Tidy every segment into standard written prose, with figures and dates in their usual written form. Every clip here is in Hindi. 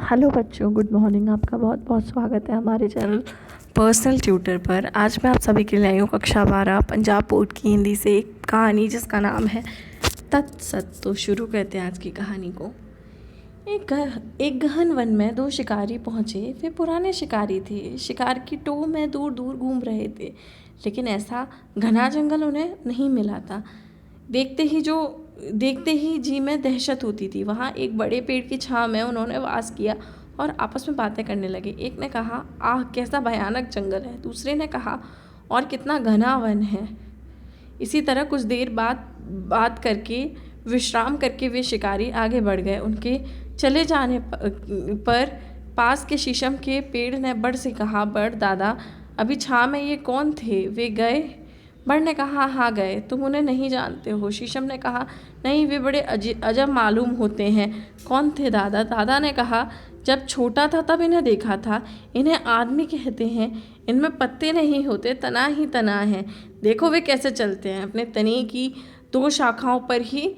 हेलो बच्चों, गुड मॉर्निंग। आपका बहुत बहुत स्वागत है हमारे चैनल पर्सनल ट्यूटर पर। आज मैं आप सभी के लिए आई हूँ कक्षा 12 पंजाब बोर्ड की हिंदी से एक कहानी जिसका नाम है तत्सत। तो शुरू करते हैं आज की कहानी को। एक गहन वन में दो शिकारी पहुँचे। वे पुराने शिकारी थे, शिकार की टोह में दूर दूर घूम रहे थे, लेकिन ऐसा घना जंगल उन्हें नहीं मिला था। देखते ही जी में दहशत होती थी। वहाँ एक बड़े पेड़ की छाँव में उन्होंने वास किया और आपस में बातें करने लगे। एक ने कहा, आह कैसा भयानक जंगल है। दूसरे ने कहा, और कितना घना वन है। इसी तरह कुछ देर बाद बात करके विश्राम करके वे शिकारी आगे बढ़ गए। उनके चले जाने पर पास के शीशम के पेड़ ने बड़ से कहा, बड़ दादा अभी छाँव में ये कौन थे, वे गए? बड़ ने कहा, हाँ गए, तुम उन्हें नहीं जानते हो। शीशम ने कहा, नहीं, वे बड़े अजब मालूम होते हैं। कौन थे दादा? दादा ने कहा, जब छोटा था तब इन्हें देखा था। इन्हें आदमी कहते हैं। इनमें पत्ते नहीं होते, तना ही तना है। देखो वे कैसे चलते हैं, अपने तने की दो शाखाओं पर ही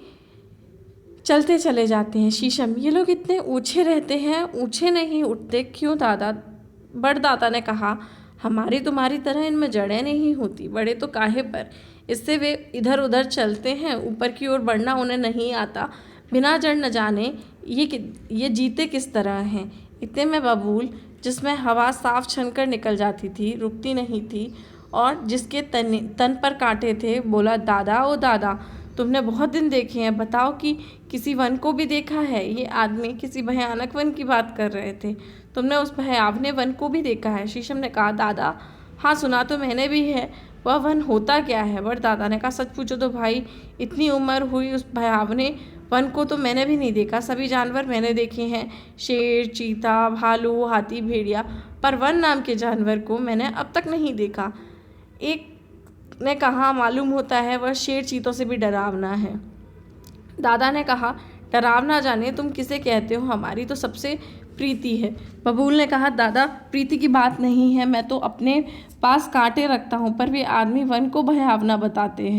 चलते चले जाते हैं। शीशम, ये लोग इतने ऊंचे रहते हैं, ऊंचे नहीं उठते क्यों दादा? बड़ दादा ने कहा, हमारी तुम्हारी तरह इनमें जड़ें नहीं होती। बड़े तो काहे पर, इससे वे इधर उधर चलते हैं, ऊपर की ओर बढ़ना उन्हें नहीं आता। बिना जड़ न जाने ये जीते किस तरह हैं। इतने में बबूल, जिसमें हवा साफ छनकर निकल जाती थी, रुकती नहीं थी और जिसके तन पर कांटे थे, बोला, दादा ओ दादा, तुमने बहुत दिन देखे हैं, बताओ कि किसी वन को भी देखा है? ये आदमी किसी भयानक वन की बात कर रहे थे। तुमने उस भयावने वन को भी देखा है? शीशम ने कहा, दादा हाँ, सुना तो मैंने भी है। वह वन होता क्या है? बड़ दादा ने कहा, सच पूछो तो भाई, इतनी उम्र हुई उस भयावने वन को तो मैंने भी नहीं देखा। सभी जानवर मैंने देखे हैं, शेर, चीता, भालू, हाथी, भेड़िया, पर वन नाम के जानवर को मैंने अब तक नहीं देखा। एक ने कहा, मालूम होता है वह शेर चीतों से भी डरावना है। दादा ने कहा, डरावना जाने तुम किसे कहते हो, हमारी तो सबसे प्रीति है। बबूल ने कहा, दादा प्रीति की बात नहीं है, मैं तो अपने पास कांटे रखता हूँ, पर वे आदमी वन को भयावना बताते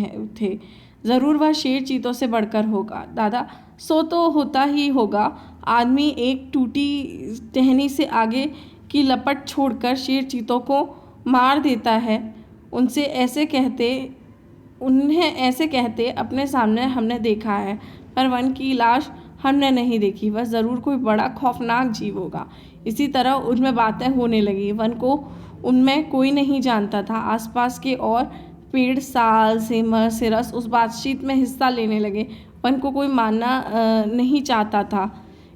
थे। ज़रूर वह शेर चीतों से बढ़कर होगा। दादा, सो तो होता ही होगा। आदमी एक टूटी टहनी से आगे की लपट छोड़कर शेर चीतों को मार देता है। उन्हें ऐसे कहते अपने सामने हमने देखा है, पर वन की लाश हमने नहीं देखी। वह ज़रूर कोई बड़ा खौफनाक जीव होगा। इसी तरह उनमें बातें होने लगी। वन को उनमें कोई नहीं जानता था। आसपास के और पेड़, साल, सेमर, सिरस उस बातचीत में हिस्सा लेने लगे। वन को कोई मानना नहीं चाहता था,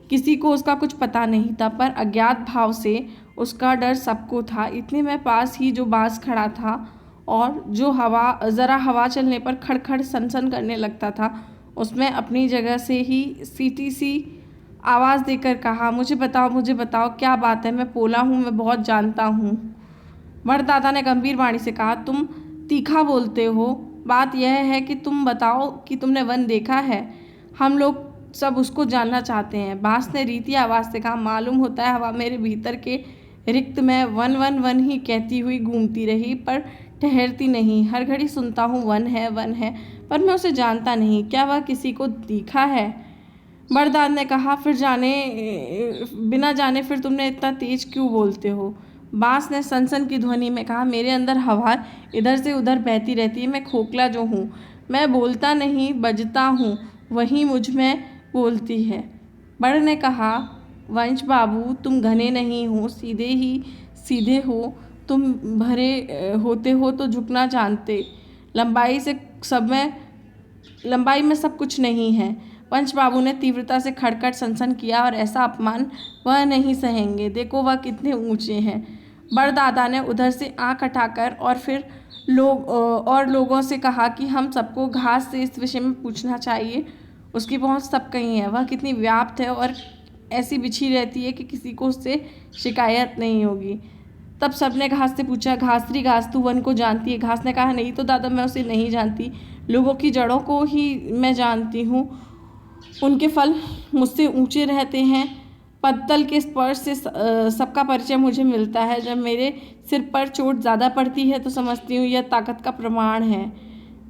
किसी को उसका कुछ पता नहीं था, पर अज्ञात भाव से उसका डर सबको था। इतने में पास ही जो बांस खड़ा था और जो ज़रा हवा चलने पर खड़खड़ सनसन करने लगता था, उसमें अपनी जगह से ही सीटी सी आवाज़ देकर कहा, मुझे बताओ क्या बात है? मैं पोला हूँ, मैं बहुत जानता हूँ। बड़ दादा ने गंभीर वाणी से कहा, तुम तीखा बोलते हो। बात यह है कि तुम बताओ कि तुमने वन देखा है। हम लोग सब उसको जानना चाहते हैं। बांस ने रीति आवाज़ से कहा, मालूम होता है हवा मेरे भीतर के रिक्त में वन वन वन ही कहती हुई घूमती रही, पर ठहरती नहीं। हर घड़ी सुनता हूँ वन है, पर मैं उसे जानता नहीं। क्या वह किसी को दिखा है? बड़दाद ने कहा, बिना जाने फिर तुमने इतना तेज क्यों बोलते हो? बांस ने सनसन की ध्वनि में कहा, मेरे अंदर हवा इधर से उधर बहती रहती है। मैं खोखला जो हूँ, मैं बोलता नहीं, बजता हूँ, वही मुझ में बोलती है। बड़ ने कहा, वंश बाबू, तुम घने नहीं हो, सीधे हो। तुम भरे होते हो तो झुकना जानते। लंबाई में सब कुछ नहीं है। पंच बाबू ने तीव्रता से खड़खड़ सनसन किया, और ऐसा अपमान वह नहीं सहेंगे। देखो वह कितने ऊंचे हैं। बड़ दादा ने उधर से आंख हटाकर और फिर लोगों से कहा कि हम सबको घास से इस विषय में पूछना चाहिए। उसकी पहुंच सब कहीं है। वह कितनी व्याप्त है और ऐसी बिछी रहती है कि किसी को उससे शिकायत नहीं होगी। तब सबने घास से पूछा, घासरी घास, तू वन को जानती है? घास ने कहा, नहीं तो दादा, मैं उसे नहीं जानती। लोगों की जड़ों को ही मैं जानती हूँ। उनके फल मुझसे ऊंचे रहते हैं। पत्तल के स्पर्श से सबका परिचय मुझे मिलता है। जब मेरे सिर पर चोट ज़्यादा पड़ती है तो समझती हूँ यह ताकत का प्रमाण है।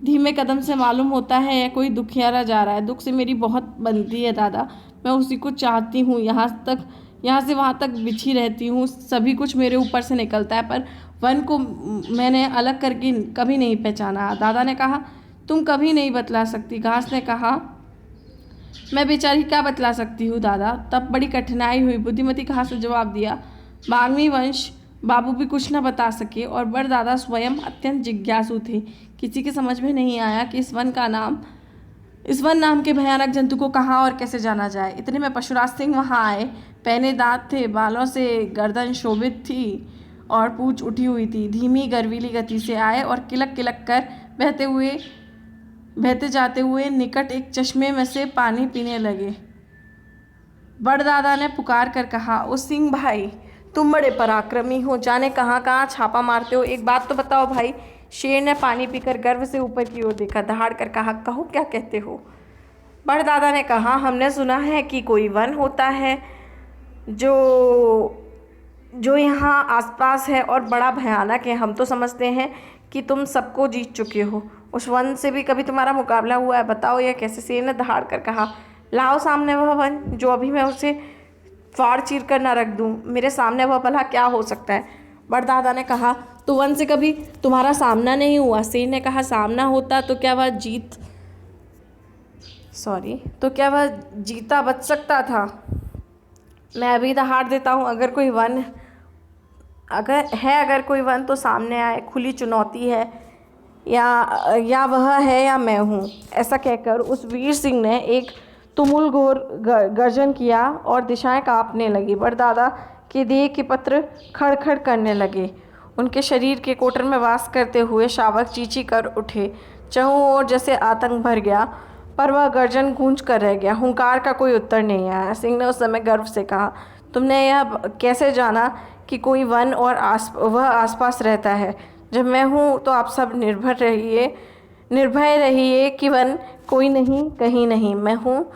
धीमे कदम से मालूम होता है यह कोई दुखियारा जा रहा है। दुख से मेरी बहुत बनती है दादा, मैं उसी को चाहती हूँ। यहाँ तक यहाँ से वहाँ तक बिछी रहती हूँ, सभी कुछ मेरे ऊपर से निकलता है, पर वन को मैंने अलग करके कभी नहीं पहचाना। दादा ने कहा, तुम कभी नहीं बतला सकती। घास ने कहा, मैं बेचारी क्या बतला सकती हूँ दादा। तब बड़ी कठिनाई हुई। बुद्धिमती घास ने जवाब दिया, बागमी वंश बाबू भी कुछ न बता सके और बड़दादा स्वयं अत्यंत जिज्ञासु थे। किसी के समझ में नहीं आया कि इस वन नाम के भयानक जंतु को कहाँ और कैसे जाना जाए। इतने में परशुराज सिंह वहाँ आए। पहने दांत थे, बालों से गर्दन शोभित थी और पूंछ उठी हुई थी। धीमी गर्वीली गति से आए और किलक किलक कर बहते जाते हुए निकट एक चश्मे में से पानी पीने लगे। बड़दादा ने पुकार कर कहा, ओ सिंह भाई, तुम बड़े पराक्रमी हो, जाने कहाँ कहाँ छापा मारते हो। एक बात तो बताओ भाई। शेर ने पानी पीकर गर्व से ऊपर की ओर देखा, दहाड़ कर कहा, कहो क्या कहते हो। बड़दादा ने कहा, हमने सुना है कि कोई वन होता है जो यहाँ आसपास है और बड़ा भयानक है। हम तो समझते हैं कि तुम सबको जीत चुके हो। उस वन से भी कभी तुम्हारा मुकाबला हुआ है, बताओ यह कैसे। शेर ने दहाड़ कर कहा, लाओ सामने वह वन, जो अभी मैं उसे फाड़ चीर कर न रख दूं। मेरे सामने वह भला क्या हो सकता है। बड़दादा ने कहा, तो वन से कभी तुम्हारा सामना नहीं हुआ। शेर ने कहा, सामना होता तो क्या वह जीता बच सकता था। मैं अभी दहाड़ देता हूँ, अगर कोई वन तो सामने आए। खुली चुनौती है, या वह है या मैं हूँ। ऐसा कहकर उस वीर सिंह ने एक तुमुल घोर गर्जन किया और दिशाएं कांपने लगी। बड़दादा के देह के पत्र खड़खड़ करने लगे। उनके शरीर के कोटर में वास करते हुए शावक चींची कर उठे। चहुं ओर जैसे आतंक भर गया, पर वह गर्जन गूंज कर रह गया। हुंकार का कोई उत्तर नहीं आया। सिंह ने उस समय गर्व से कहा, तुमने यह कैसे जाना कि कोई वन और वह आसपास रहता है। जब मैं हूँ तो आप सब निर्भय रहिए कि वन कोई नहीं, कहीं नहीं। मैं हूँ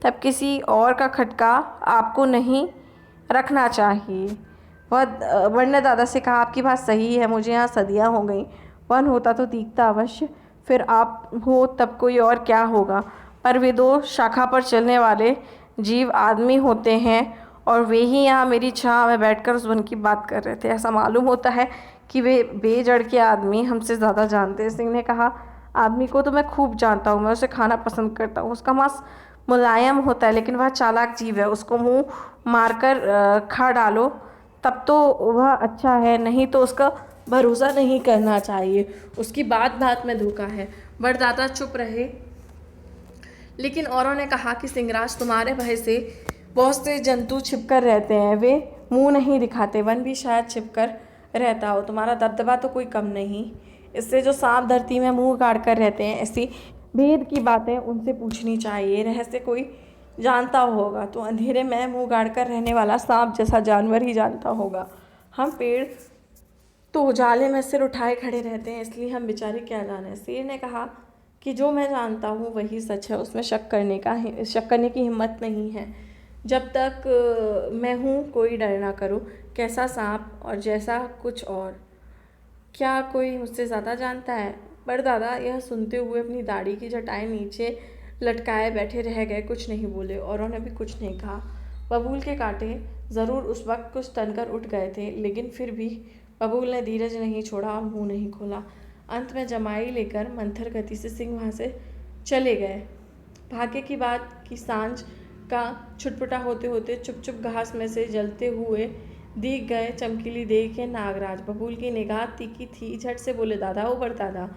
तब किसी और का खटका आपको नहीं रखना चाहिए। वन ने दादा से कहा, आपकी बात सही है, मुझे यहाँ सदियाँ हो गई। वन होता तो दिखता अवश्य, फिर आप हो तब कोई और क्या होगा। पर वे दो शाखा पर चलने वाले जीव आदमी होते हैं और वे ही यहाँ मेरी छाँव में बैठकर उस वन की बात कर रहे थे। ऐसा मालूम होता है कि वे बेजड़ के आदमी हमसे ज़्यादा जानते हैं। सिंह ने कहा, आदमी को तो मैं खूब जानता हूँ, मैं उसे खाना पसंद करता हूँ। उसका मांस मुलायम होता है, लेकिन वह चालाक जीव है। उसको मुंह मारकर खा डालो तब तो वह अच्छा है, नहीं तो उसका भरोसा नहीं करना चाहिए। उसकी बात बात में धोखा है। बड़दादा चुप रहे, लेकिन औरों ने कहा कि सिंहराज, तुम्हारे भय से बहुत से जंतु छिपकर रहते हैं, वे मुंह नहीं दिखाते। वन भी शायद छिपकर रहता हो। तुम्हारा दबदबा तो कोई कम नहीं। इससे जो सांप धरती में मुंह गाड़ कर रहते हैं, ऐसी भेद की बातें उनसे पूछनी चाहिए। रहस्य कोई जानता होगा तो अंधेरे में मुंह गाड़ कर रहने वाला सांप जैसा जानवर ही जानता होगा। हम पेड़ तो उजाले में सिर उठाए खड़े रहते हैं, इसलिए हम बेचारे क्या जाने। शेर ने कहा कि जो मैं जानता हूँ वही सच है, उसमें शक करने की हिम्मत नहीं है। जब तक मैं हूँ कोई डर ना करो। कैसा सांप और जैसा कुछ और, क्या कोई मुझसे ज़्यादा जानता है। बड़दादा यह सुनते हुए अपनी दाढ़ी की जटाएं नीचे लटकाए बैठे रह गए, कुछ नहीं बोले। औरों ने भी कुछ नहीं कहा। बबूल के कांटे ज़रूर उस वक्त कुछ तनकर उठ गए थे, लेकिन फिर भी बबूल ने धीरज नहीं छोड़ा और मुंह नहीं खोला। अंत में जमाई लेकर मंथर गति से सिंह वहाँ से चले गए। भाग्य की बात कि सांझ का छुटपुटा होते होते चुप चुप घास में से जलते हुए दिख गए चमकीली देह के नागराज। बबूल की निगाह तीखी थी। झट से बोले, दादा, ओ बड़दादा,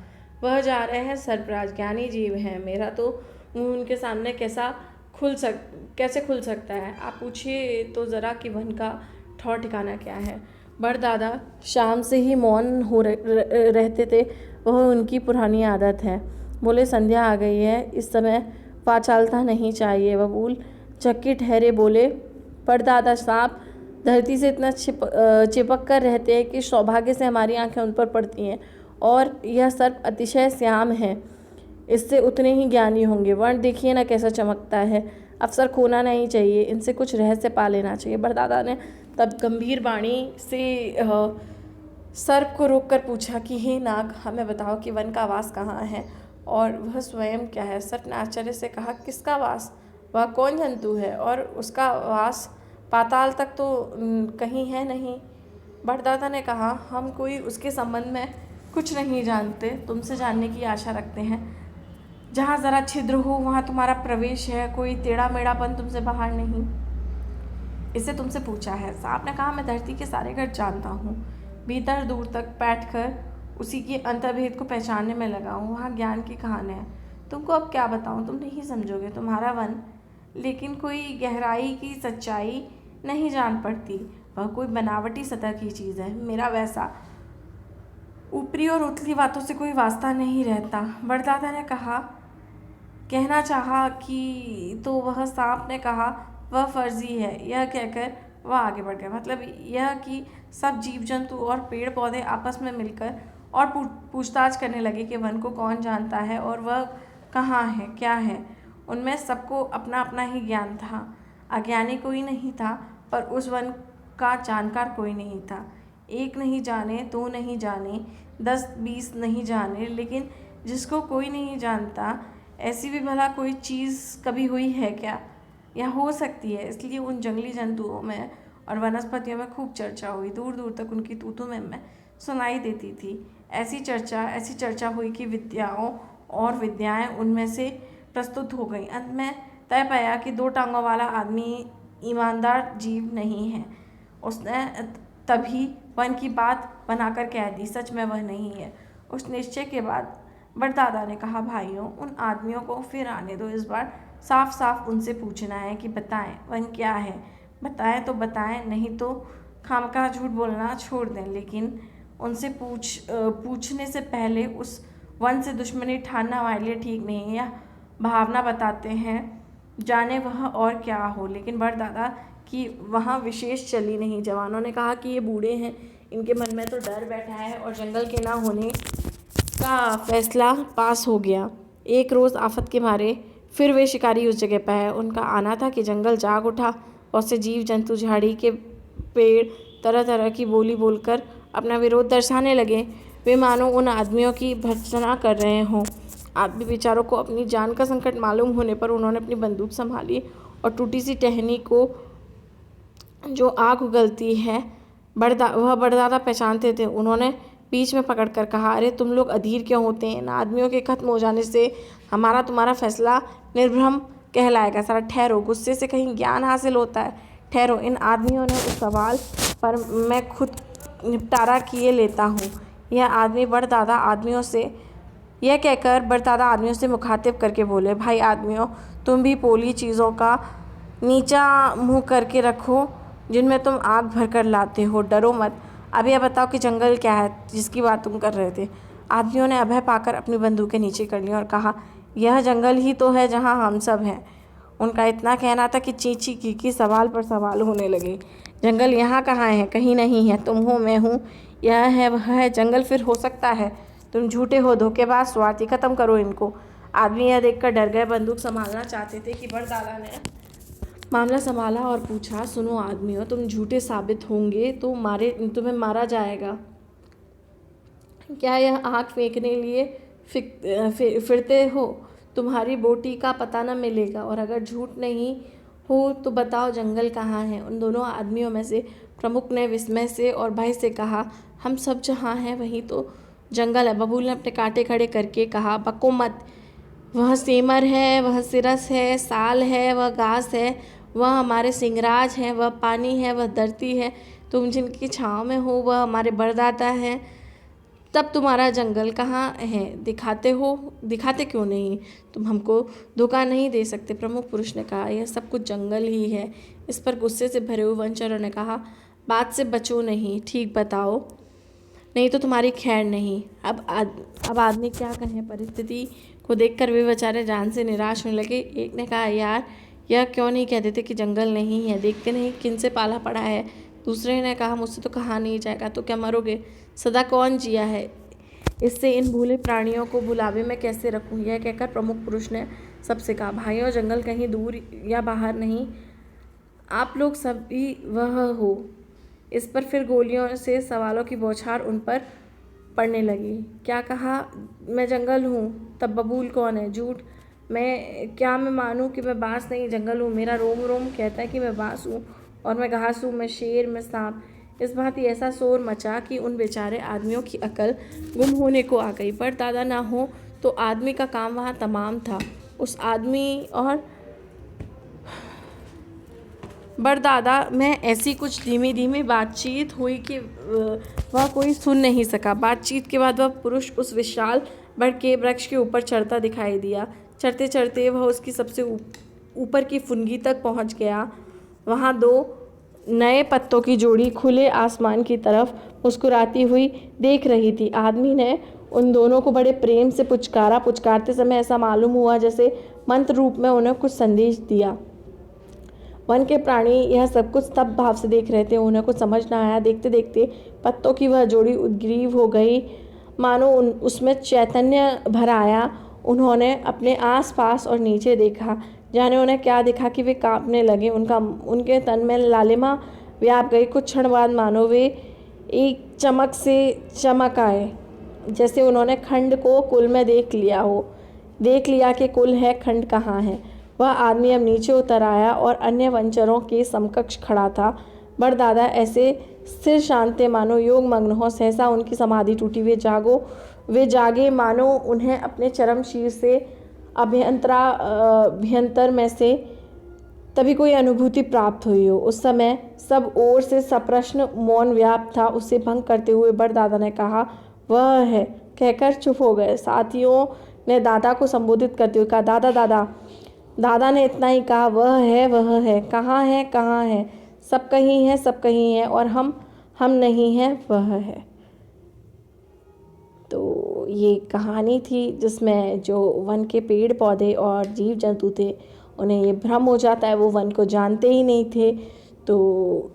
वह जा रहे हैं सरफराज, ज्ञानी जीव हैं। मेरा तो मुँह उनके सामने कैसे खुल सकता है। आप पूछिए तो ज़रा कि वन का ठौर ठिकाना क्या है। बड़दादा शाम से ही मौन हो रहते थे, वह उनकी पुरानी आदत है। बोले, संध्या आ गई है, इस समय वाचालता नहीं चाहिए। बबूल चक्की ठहरे बोले, बड़दादा साहब धरती से इतना चिपक कर रहते हैं कि सौभाग्य से हमारी आंखें उन पर पड़ती हैं, और यह सर्प अतिशय श्याम है, इससे उतने ही ज्ञानी होंगे। वर्ण देखिए ना कैसा चमकता है, अवसर खोना नहीं चाहिए, इनसे कुछ रहस्य पा लेना चाहिए। बड़दादा ने तब गंभीर वाणी से सर्प को रोककर पूछा कि हे नाग, हमें बताओ कि वन का वास कहाँ है और वह स्वयं क्या है। सर्प ने आश्चर्य से कहा, किसका वास? वह कौन जंतु है और उसका वास पाताल तक तो कहीं है नहीं। बड़दादा ने कहा, हम कोई उसके संबंध में कुछ नहीं जानते, तुमसे जानने की आशा रखते हैं। जहाँ ज़रा छिद्र हो वहाँ तुम्हारा प्रवेश है, कोई टेढ़ा मेढ़ापन तुमसे बाहर नहीं। इससे तुमसे पूछा है। सांप ने कहा, मैं धरती के सारे घर जानता हूँ, भीतर दूर तक बैठकर उसी की अंतर्भेद को पहचानने में लगा हूँ। वहाँ ज्ञान की कहानी है। तुमको अब क्या बताऊँ, तुम नहीं समझोगे। तुम्हारा वन लेकिन कोई गहराई की सच्चाई नहीं जान पड़ती, वह कोई बनावटी सतह की चीज़ है। मेरा वैसा ऊपरी और उथली बातों से कोई वास्ता नहीं रहता। बड़दादा ने कहा, कहना चाहा कि तो वह सांप ने कहा, वह फर्जी है। यह कहकर वह आगे बढ़ गया। मतलब यह कि सब जीव जंतु और पेड़ पौधे आपस में मिलकर और पूछताछ करने लगे कि वन को कौन जानता है और वह कहाँ है, क्या है। उनमें सबको अपना अपना ही ज्ञान था। अज्ञानी कोई नहीं था, पर उस वन का जानकार कोई नहीं था। एक नहीं जाने, दो नहीं जाने, 10-20 नहीं जाने, लेकिन जिसको कोई नहीं जानता, ऐसी भी भला कोई चीज़ कभी हुई है क्या, या हो सकती है। इसलिए उन जंगली जंतुओं में और वनस्पतियों में खूब चर्चा हुई। दूर दूर तक उनकी तूतू में सुनाई देती थी। ऐसी चर्चा हुई कि विद्याओं और विद्याएं उनमें से प्रस्तुत हो गई। अंत में तय पाया कि 2 टांगों वाला आदमी ईमानदार जीव नहीं है। उसने तभी वन की बात बनाकर कह दी, सच में वह नहीं है। उस निश्चय के बाद बड़दादा ने कहा, भाइयों, उन आदमियों को फिर आने दो। इस बार साफ साफ उनसे पूछना है कि बताएं वन क्या है। बताएं तो बताएं, नहीं तो खामखा झूठ बोलना छोड़ दें। लेकिन उनसे पूछने से पहले उस वन से दुश्मनी ठानना हमारे लिए ठीक नहीं है। यह भावना बताते हैं, जाने वह और क्या हो। लेकिन बड़दादा की वहाँ विशेष चली नहीं। जवानों ने कहा कि ये बूढ़े हैं, इनके मन में तो डर बैठा है और जंगल के ना होने का फैसला पास हो गया। एक रोज़ आफत के मारे फिर वे शिकारी उस जगह पर है। उनका आना था कि जंगल जाग उठा और से जीव जंतु, झाड़ी के पेड़ तरह तरह की बोली बोलकर अपना विरोध दर्शाने लगे। वे मानो उन आदमियों की भर्त्सना कर रहे हों। आदमी बेचारों को अपनी जान का संकट मालूम होने पर उन्होंने अपनी बंदूक संभाली और टूटी सी टहनी को जो आग उगलती है वह बड़दादा पहचानते थे। उन्होंने बीच में पकड़कर कहा, अरे तुम लोग अधीर क्यों होते हैं? इन आदमियों के खत्म हो जाने से हमारा तुम्हारा फैसला निर्भ्रम कहलाएगा। सारा ठहरो, गुस्से से कहीं ज्ञान हासिल होता है। ठहरो। इन आदमियों ने उस सवाल पर मैं खुद निपटारा किए लेता हूँ। यह कहकर बड़दादा आदमियों से मुखातिब करके बोले, भाई आदमियों, तुम भी पोली चीज़ों का नीचा मुँह करके रखो जिनमें तुम आग भर कर लाते हो। डरो मत। अब यह बताओ कि जंगल क्या है जिसकी बात तुम कर रहे थे। आदमियों ने अभय पाकर अपनी बंदूकें नीचे कर ली और कहा, यह जंगल ही तो है जहाँ हम सब हैं। उनका इतना कहना था कि चींची की सवाल पर सवाल होने लगे। जंगल यहाँ कहाँ है? कहीं नहीं है। तुम हो, मैं हूँ, यह है, वह है। जंगल फिर हो सकता है? तुम झूठे हो, धोखेबाज, स्वार्थी। ख़त्म करो इनको। आदमी यह देखकर डर गए। बंदूक संभालना चाहते थे कि बड़दादा ने मामला संभाला और पूछा, सुनो आदमियों, तुम झूठे साबित होंगे तो तुम्हें मारा जाएगा। क्या यह आँख फेंकने लिए फिरते हो? तुम्हारी बोटी का पता न मिलेगा। और अगर झूठ नहीं हो तो बताओ जंगल कहाँ है? उन दोनों आदमियों में से प्रमुख ने विस्मय से और भय से कहा, हम सब जहाँ हैं वहीं तो जंगल है। बबूल ने अपने कांटे खड़े करके कहा, बको मत। वह सेमर है, वह सिरस है, साल है, वह घास है, वह हमारे सिंगराज हैं, वह पानी है, वह धरती है। तुम जिनकी छाँव में हो वह हमारे बड़दादा हैं। तब तुम्हारा जंगल कहाँ है? दिखाते क्यों नहीं? तुम हमको धोखा नहीं दे सकते। प्रमुख पुरुष ने कहा, यह सब कुछ जंगल ही है। इस पर गुस्से से भरे हुए वनचरों ने कहा, बात से बचो नहीं, ठीक बताओ, नहीं तो तुम्हारी खैर नहीं। अब आदमी क्या कहें? परिस्थिति को देखकर वे बेचारे जान से निराश होने लगे। एक ने कहा, यार यह क्यों नहीं कह देते कि जंगल नहीं है? देखते नहीं किन से पाला पड़ा है। दूसरे ने कहा, मुझसे तो कहा नहीं जाएगा। तो क्या मरोगे? सदा कौन जिया है? इससे इन भूले प्राणियों को बुलावे में कैसे रखूं? यह कहकर प्रमुख पुरुष ने सबसे कहा, भाइयों, जंगल कहीं दूर या बाहर नहीं, आप लोग सभी वह हो। इस पर फिर गोलियों से सवालों की बौछार उन पर पड़ने लगी। क्या कहा? मैं जंगल हूँ। तब बबूल कौन है? झूठ। मैं मानूँ कि मैं बाँस नहीं जंगल हूँ? मेरा रोम रोम कहता है कि मैं बाँस हूँ और मैं घासू, मैं शेर, मैं सांप। इस भांति ऐसा शोर मचा कि उन बेचारे आदमियों की अकल गुम होने को आ गई। परदादा ना हो तो आदमी का काम वहाँ तमाम था। उस आदमी और बड़दादा में ऐसी कुछ धीमी धीमी बातचीत हुई कि वह कोई सुन नहीं सका। बातचीत के बाद वह पुरुष उस विशाल बड़ के वृक्ष के ऊपर चढ़ता दिखाई दिया। चढ़ते चढ़ते वह उसकी सबसे ऊपर की फुनगी तक पहुंच गया। वहां दो नए पत्तों की जोड़ी खुले आसमान की तरफ मुस्कुराती हुई देख रही थी। आदमी ने उन दोनों को बड़े प्रेम से पुचकारा। पुचकारते समय ऐसा मालूम हुआ जैसे मंत्र रूप में उन्हें कुछ संदेश दिया। वन के प्राणी यह सब कुछ स्तब्ध भाव से देख रहे थे। उन्हें कुछ समझ न आया। देखते देखते पत्तों की वह जोड़ी उद्ग्रीव हो गई, मानो उसमें चैतन्य भर आया। उन्होंने अपने आस पास और नीचे देखा, जाने उन्हें क्या दिखा कि वे कांपने लगे। उनके तन में लालिमा व्याप गई। कुछ क्षण बाद मानो वे एक चमक से चमक आए, जैसे उन्होंने खंड को कुल में देख लिया हो। देख लिया कि कुल है, खंड कहाँ है। वह आदमी अब नीचे उतर आया और अन्य वनचरों के समकक्ष खड़ा था। बड़दादा ऐसे स्थिर शांत थे मानो योग मग्न हो। सहसा उनकी समाधि टूटी। वे जागे मानो उन्हें अपने चरम शीर से अभ्यंतर में से तभी कोई अनुभूति प्राप्त हुई हो। उस समय सब ओर से सप्रश्न मौन व्याप्त था। उसे भंग करते हुए बड़दादा ने कहा, वह है, कहकर चुप हो गए। साथियों ने दादा को संबोधित करते हुए कहा, दादा दादा। दादा ने इतना ही कहा, वह है, कहाँ है, कहाँ है। सब कहीं है, सब कहीं है, और हम नहीं हैं, वह है। तो ये कहानी थी जिसमें जो वन के पेड़ पौधे और जीव जंतु थे, उन्हें ये भ्रम हो जाता है, वो वन को जानते ही नहीं थे। तो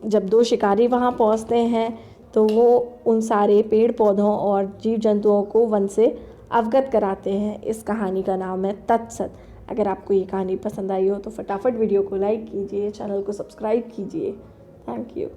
जब दो शिकारी वहाँ पहुँचते हैं तो वो उन सारे पेड़ पौधों और जीव जंतुओं को वन से अवगत कराते हैं। इस कहानी का नाम है तत्सत। अगर आपको ये कहानी पसंद आई हो तो फटाफट वीडियो को लाइक कीजिए, चैनल को सब्सक्राइब कीजिए। Thank you.